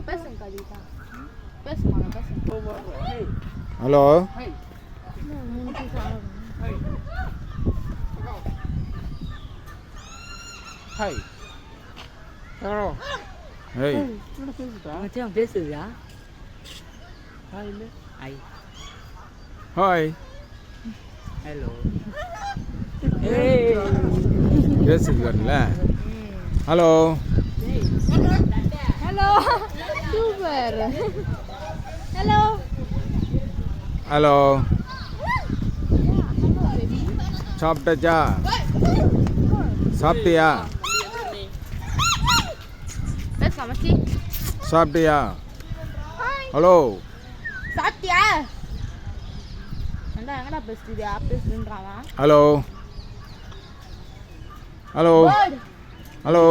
பேசுங்க கவிதா. பேசுமா பேசுங்க. ஹலோ ஹாய் ஹலோ ஏய் மச்சான் பேசுறியா? ஹாய் இல்ல ஹாய் ஹாய் ஹலோ பேசுகிறல்ல. Hello hello super. Hello hello சாப்பிட்டாச்சா? சாப்பிட்டியா? பேசலாம் மச்சி. சாப்பிட்டியா? ஹலோ சாப்பிட்டியா? எங்கடா பேசுறியா? பேசுறான். ஹலோ ஹலோ ஹலோ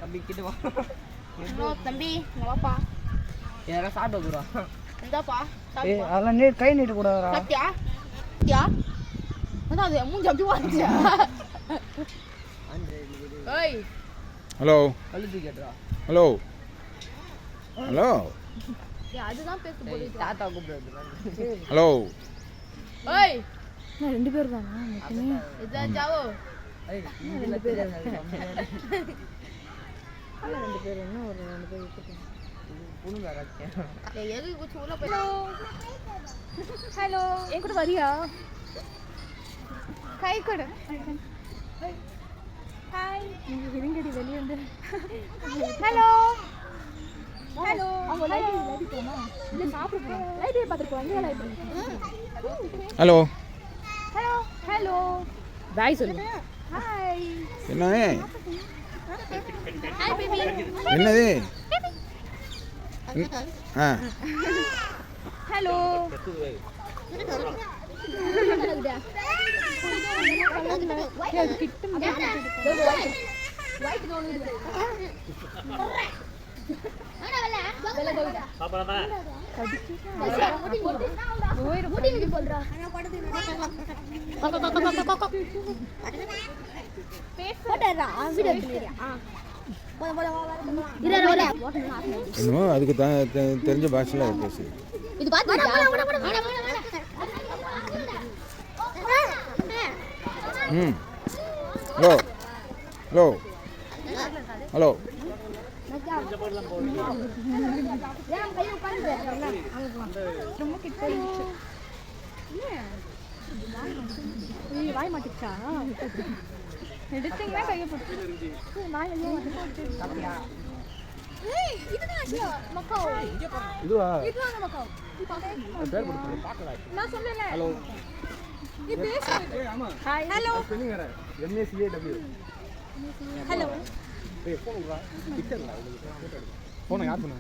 தம்பி கிட்ட வா. ஹலோ தம்பி, இங்க வாப்பா. யாரா சாப்பிட போறா? இந்தாப்பா ஏய் அதெல்லாம் நீ கை நீட்ட கூடாதுடா. சாப்பிட்டியா? சாப்பிட்டியா? அதான் அது மூஞ்சி அப்படி வாங்கிச்சா? ஏய் ஹலோ கழுத்து கேட்றா. ஹலோ ஹலோ அதுதான் பேச போகுது. தாத்தா கூப்பிடுறது. ஹலோ ஏய் நான் 2 பேர் தானா மொத்தமே? இதான் ஜாவோ. ஏய் ரெண்டு பேர் இல்ல 2 பேர் என்ன ஒரு 2 பேர் இருக்கட்டும். புணுங்க ராச்சே. ஏய் எதுக்கு குச்சி உள்ள போய். ஹலோ என் கூட வரியா? கை கொடு. ஹாய் இருங்கடி வெளிய வந்து. ஹலோ ஹலோ அவங்க லைட் போமா இல்ல சாப்பிட போறோம். லைட் பாத்துட்டு போங்க. லைட் ஹலோ ஹலோ ஹலோ பாய் சொல்லு. ஹாய் என்ன ஹாய் பேபி. என்னது? ஆ ஹலோ இன்னும் அதுக்கு தெரிஞ்ச பாஷையில் பேசு. இது பாத்து ம் ஹலோ ஹலோ ஹலோ ரொம்ப கிட்ட வாய் மாட்டிச்சா? எடுத்தீங்கன்னா கையை போட்டு இதுவா? நான் சொல்லல. ஹலோ ஹாய் ஹலோ சொல்லுங்க. MACAW. ஹலோ ஏய் போன் வா. பிக்சர் இல்ல. போன் யார் பண்ணா?